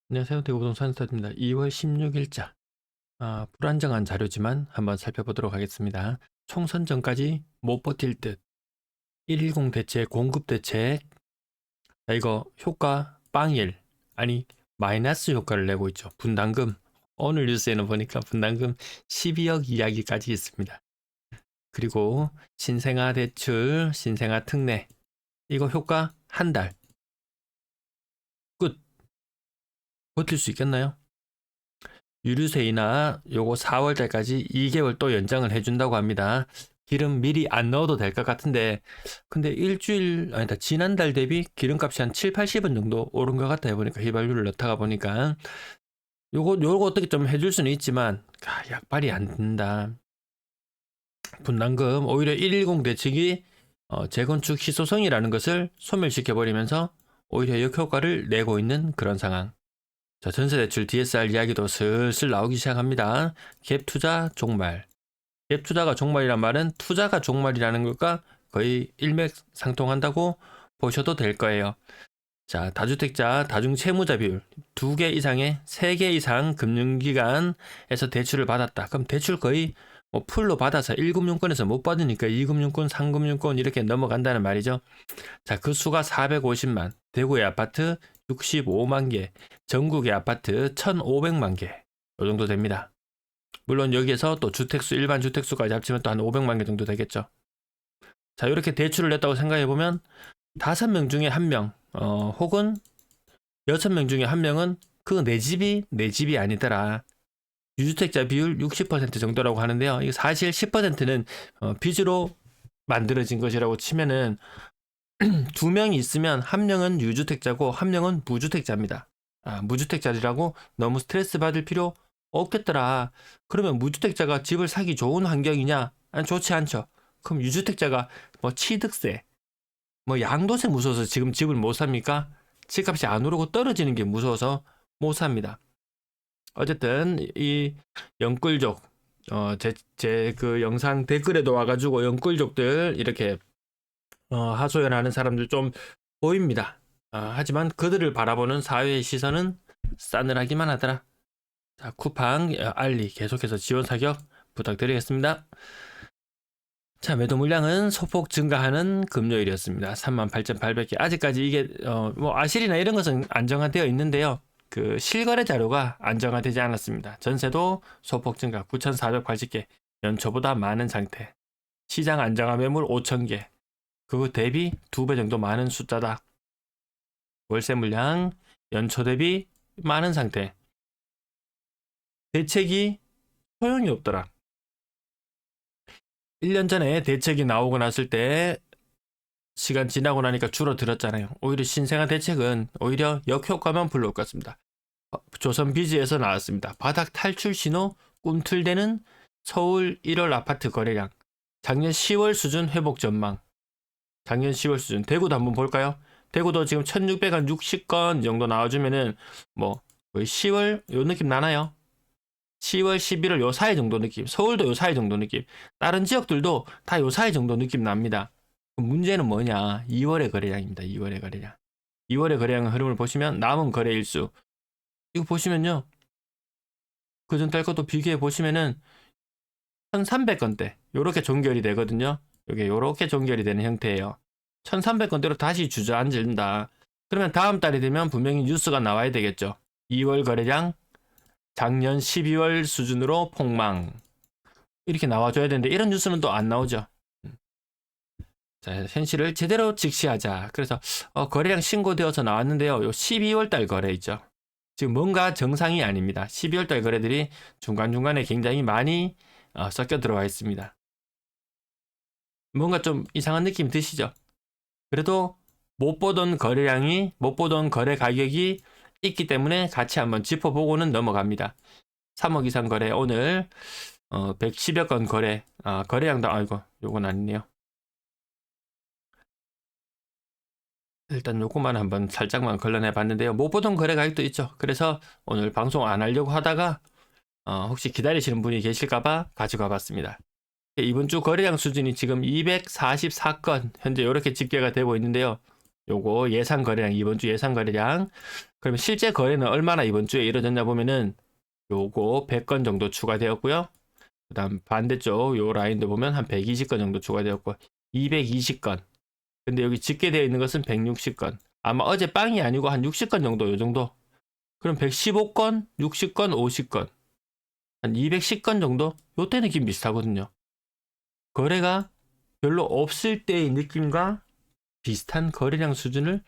안녕하세요. 대구부동산 스타트입니다. 2월 16일자 불안정한 자료지만 한번 살펴보도록 하겠습니다. 총선 전까지 못 버틸 듯 110 대책, 공급 대책. 자, 이거 효과 빵일, 아니 마이너스 효과를 내고 있죠. 분담금, 오늘 뉴스에는 보니까 분담금 12억 이야기까지 있습니다. 그리고 신생아 대출, 신생아 특례, 이거 효과 한 달 끝. 버틸 수 있겠나요? 유류세이나 요거 4월달까지 2개월 또 연장을 해준다고 합니다. 기름 미리 안 넣어도 될 것 같은데, 근데 일주일, 아니다, 지난달 대비 기름값이 한 7, 80원 정도 오른 것 같아요. 보니까 휘발유를 넣다가 보니까. 요거 어떻게 좀 해줄 수는 있지만, 약발이 안 된다. 분담금, 오히려 110 대책이 재건축 희소성이라는 것을 소멸시켜버리면서 오히려 역효과를 내고 있는 그런 상황. 자, 전세대출 DSR 이야기도 슬슬 나오기 시작합니다. 갭 투자 종말. 갭 투자가 종말이란 말은 투자가 종말이라는 것과 거의 일맥상통한다고 보셔도 될 거예요. 자, 다주택자 다중채무자 비율 2개 이상의 3개 이상 금융기관에서 대출을 받았다. 그럼 대출 거의 뭐 풀로 받아서 1금융권에서 못 받으니까 2금융권, 3금융권 이렇게 넘어간다는 말이죠. 자, 그 수가 450만. 대구의 아파트 65만 개, 전국의 아파트 1,500만 개. 이 정도 됩니다. 물론 여기에서 또 주택수, 일반 주택수까지 합치면 또 한 500만 개 정도 되겠죠. 자, 이렇게 대출을 냈다고 생각해보면 5명 중에 1명, 혹은 6명 중에 1명은 그 내 집이 아니더라. 유주택자 비율 60% 정도라고 하는데요. 이거 사실 10%는 빚으로 만들어진 것이라고 치면은 2명이 있으면 1명은 유주택자고 1명은 무주택자입니다. 무주택자리라고 너무 스트레스 받을 필요 없겠더라. 그러면 무주택자가 집을 사기 좋은 환경이냐? 아니, 좋지 않죠. 그럼 유주택자가 뭐 취득세, 뭐 양도세 무서워서 지금 집을 못 삽니까? 집값이 안 오르고 떨어지는 게 무서워서 못 삽니다. 어쨌든 이 영끌족, 제 그 영상 댓글에도 와가지고 영끌족들 이렇게 하소연하는 사람들 좀 보입니다. 하지만 그들을 바라보는 사회의 시선은 싸늘하기만 하더라. 자, 쿠팡, 알리 계속해서 지원 사격 부탁드리겠습니다. 자, 매도 물량은 소폭 증가하는 금요일이었습니다. 38,800개. 아직까지 이게 뭐 아실이나 이런 것은 안정화되어 있는데요. 그 실거래 자료가 안정화되지 않았습니다. 전세도 소폭 증가 9,480개. 연초보다 많은 상태. 시장 안정화 매물 5,000개. 그 대비 2배 정도 많은 숫자다. 월세 물량 연초 대비 많은 상태. 대책이 소용이 없더라. 1년 전에 대책이 나오고 났을 때 시간 지나고 나니까 줄어들었잖아요. 오히려 신생아 대책은 오히려 역효과만 불러올 것 같습니다. 조선비즈에서 나왔습니다. 바닥 탈출 신호 꿈틀대는 서울 1월 아파트 거래량. 작년 10월 수준 회복 전망. 작년 10월 수준. 대구도 한번 볼까요? 대구도 지금 1660건 정도 나와주면은 뭐 거의 10월 요 느낌 나나요? 10월, 11월 요 사이 정도 느낌. 서울도 요 사이 정도 느낌. 다른 지역들도 다 요 사이 정도 느낌 납니다. 문제는 뭐냐? 2월의 거래량입니다. 2월의 거래량. 2월의 거래량 흐름을 보시면 남은 거래 일수. 이거 보시면요. 그전 달 것도 비교해 보시면은 1300건대. 요렇게 종결이 되거든요. 요게 요렇게 종결이 되는 형태예요. 1300건대로 다시 주저앉는다. 그러면 다음 달이 되면 분명히 뉴스가 나와야 되겠죠. 2월 거래량 작년 12월 수준으로 폭망. 이렇게 나와줘야 되는데 이런 뉴스는 또 안 나오죠. 자, 현실을 제대로 직시하자. 그래서 거래량 신고되어서 나왔는데요. 요 12월 달 거래 있죠. 지금 뭔가 정상이 아닙니다. 12월 달 거래들이 중간중간에 굉장히 많이 섞여 들어와 있습니다. 뭔가 좀 이상한 느낌 드시죠? 그래도 못 보던 거래량이, 못 보던 거래 가격이 있기 때문에 같이 한번 짚어보고는 넘어갑니다. 3억 이상 거래 오늘 110여 건 거래. 거래량도 아이고 요건 아니네요. 일단 요거만 한번 살짝만 걸러내 봤는데요. 못 보던 거래 가격도 있죠. 그래서 오늘 방송 안 하려고 하다가 혹시 기다리시는 분이 계실까봐 가지고 와봤습니다. 이번 주 거래량 수준이 지금 244건 현재 이렇게 집계가 되고 있는데요. 요거 예상 거래량, 이번 주 예상 거래량. 그러면 실제 거래는 얼마나 이번 주에 이루어졌냐 보면은 요거 100건 정도 추가되었고요. 그다음 반대쪽 요 라인도 보면 한 120건 정도 추가되었고 220건. 근데 여기 집계되어 있는 것은 160건. 아마 어제 빵이 아니고 한 60건 정도 요 정도. 그럼 115건, 60건, 50건. 한 210건 정도? 요때 느낌 비슷하거든요. 거래가 별로 없을 때의 느낌과 비슷한 거래량 수준을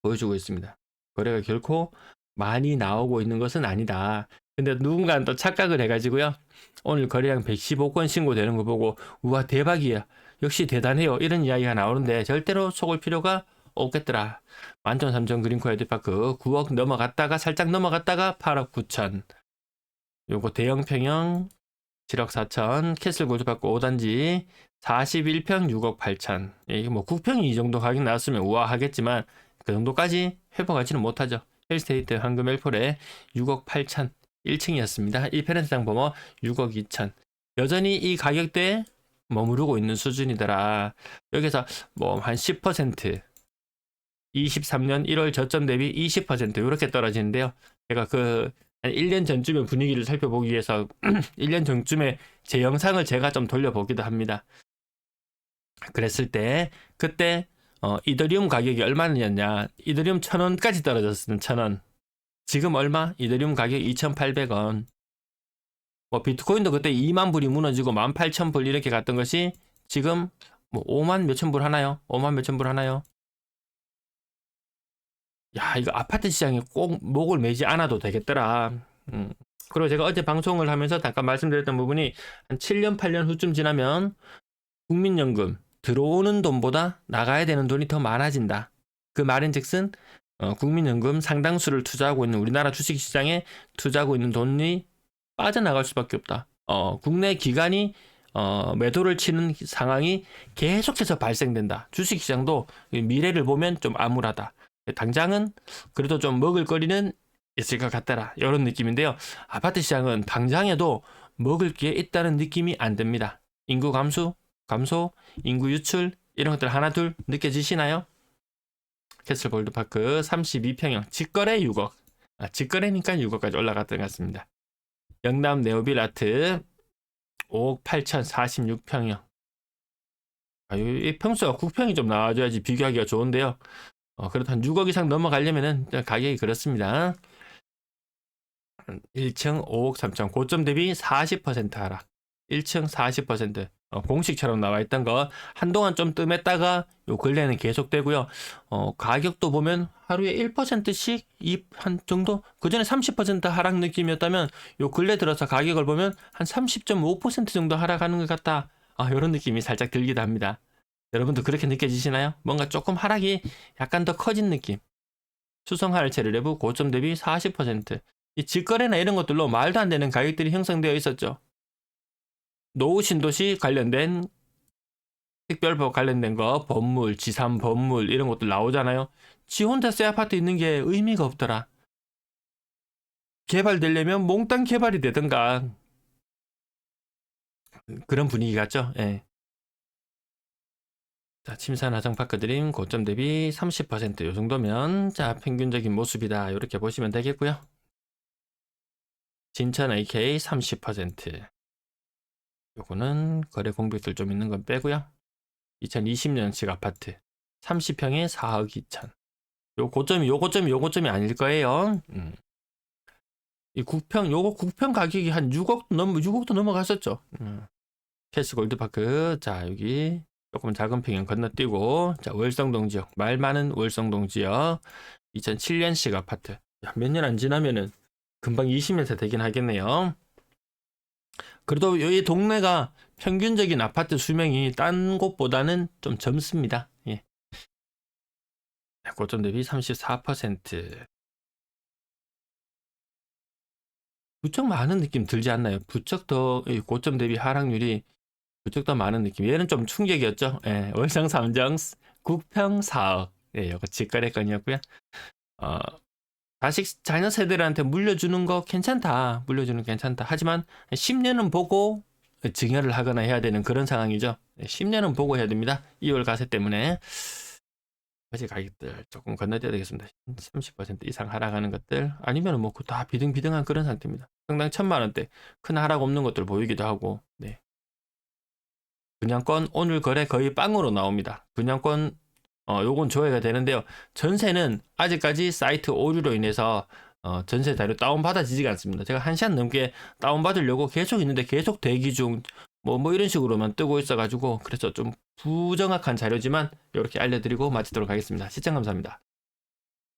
보여주고 있습니다. 거래가 결코 많이 나오고 있는 것은 아니다. 근데 누군가는 또 착각을 해가지고요. 오늘 거래량 115건 신고되는 거 보고 우와 대박이야. 역시 대단해요. 이런 이야기가 나오는데 절대로 속을 필요가 없겠더라. 만점 3점 그린코 헤드파크 9억 넘어갔다가 살짝 넘어갔다가 8억 9천. 요거 대형 평형 7억 4천. 캐슬 골드파크 5단지 41평 6억 8천. 이게 뭐 9평이 이 정도 가격 나왔으면 우아 하겠지만 그 정도까지 회복하지는 못하죠. 헬스테이트 황금 엘폴에 6억 8천 1층이었습니다. 1페렌트당 범어 6억 2천. 여전히 이 가격대에 머무르고 있는 수준이더라. 여기서 뭐 한 10%, 23년 1월 저점 대비 20% 이렇게 떨어지는데요. 제가 그 한 1년 전쯤의 분위기를 살펴보기 위해서 1년 전쯤에 제 영상을 제가 좀 돌려보기도 합니다. 그랬을 때 그때 이더리움 가격이 얼마였냐? 이더리움 1,000원까지 떨어졌으면 1,000원. 지금 얼마? 이더리움 가격 2,800원. 뭐 비트코인도 그때 2만 불이 무너지고 18,000불 이렇게 갔던 것이 지금 뭐 5만 몇천 불 하나요? 5만 몇천 불 하나요? 야, 이거 아파트 시장에 꼭 목을 매지 않아도 되겠더라. 그리고 제가 어제 방송을 하면서 잠깐 말씀드렸던 부분이 한 7년, 8년 후쯤 지나면 국민연금 들어오는 돈보다 나가야 되는 돈이 더 많아진다. 그 말인즉슨 국민연금 상당수를 투자하고 있는 우리나라 주식시장에 투자하고 있는 돈이 빠져나갈 수밖에 없다. 국내 기관이 매도를 치는 상황이 계속해서 발생된다. 주식시장도 미래를 보면 좀 암울하다. 당장은 그래도 좀 먹을 거리는 있을 것 같더라. 이런 느낌인데요. 아파트 시장은 당장에도 먹을 게 있다는 느낌이 안 듭니다. 인구 감소, 인구 유출 이런 것들 하나 둘 느껴지시나요? 캐슬 골드파크 32평형 직거래 6억. 직거래니까 6억까지 올라갔던 것 같습니다. 영남 네오빌 아트 5억 8천 46평형. 이 평수가 9평이 좀 나와줘야지 비교하기가 좋은데요. 그래도 한 6억 이상 넘어가려면은 가격이 그렇습니다. 1층 5억 3천 고점 대비 40% 하락. 1층 40%. 공식처럼 나와 있던 거 한동안 좀 뜸했다가 요 근래는 계속되고요. 가격도 보면 하루에 1%씩 한 정도 그 전에 30% 하락 느낌이었다면 요 근래 들어서 가격을 보면 한 30.5% 정도 하락하는 것 같다. 이런 느낌이 살짝 들기도 합니다. 여러분도 그렇게 느껴지시나요? 뭔가 조금 하락이 약간 더 커진 느낌. 수성하알체를 내부 고점 대비 40%. 이 직거래나 이런 것들로 말도 안 되는 가격들이 형성되어 있었죠. 노후 신도시 관련된 특별법 관련된 거, 법물, 지산 법물 이런 것들 나오잖아요. 지 혼자 새 아파트 있는 게 의미가 없더라. 개발되려면 몽땅 개발이 되든가 그런 분위기 같죠. 예. 자, 침산 하정파크 드림 고점 대비 30%요 정도면 자 평균적인 모습이다 이렇게 보시면 되겠고요. 진천 AK 30%. 요거는 거래 공백들 좀 있는 건 빼고요. 2020년식 아파트 30평에 4억 2천. 요 고점이 아닐 거예요. 이 9평 요거 9평 가격이 한 6억도 넘어갔었죠. 캐스 골드파크 자 여기 조금 작은 평형 건너뛰고 자 월성동 지역 말 많은 월성동 지역 2007년식 아파트 몇 년 안 지나면은 금방 20년차 되긴 하겠네요. 그래도 이 동네가 평균적인 아파트 수명이 딴 곳보다는 좀 젊습니다. 예. 고점 대비 34%. 부쩍 많은 느낌 들지 않나요? 부쩍 더 고점 대비 하락률이 부쩍 더 많은 느낌. 얘는 좀 충격이었죠. 예, 월성 3정 9평 4억. 예, 이거 직거래 건이었고요. 자식 자녀 세대들한테 물려주는 거 괜찮다. 물려주는 괜찮다. 하지만 10년은 보고 증여를 하거나 해야 되는 그런 상황이죠. 10년은 보고 해야 됩니다. 2월 가세 때문에. 나머지 가격들 조금 건너뛰어야 되겠습니다. 30% 이상 하락하는 것들 아니면 뭐 다 비등비등한 그런 상태입니다. 상당 1000만원대 큰 하락 없는 것들 보이기도 하고. 네. 분양권 오늘 거래 거의 빵으로 나옵니다. 분양권 요건 조회가 되는데요. 전세는 아직까지 사이트 오류로 인해서 전세 자료 다운받아지지가 않습니다. 제가 1시간 넘게 다운받으려고 계속 있는데 계속 대기 중 뭐 이런 식으로만 뜨고 있어가지고 그래서 좀 부정확한 자료지만 이렇게 알려드리고 마치도록 하겠습니다. 시청 감사합니다.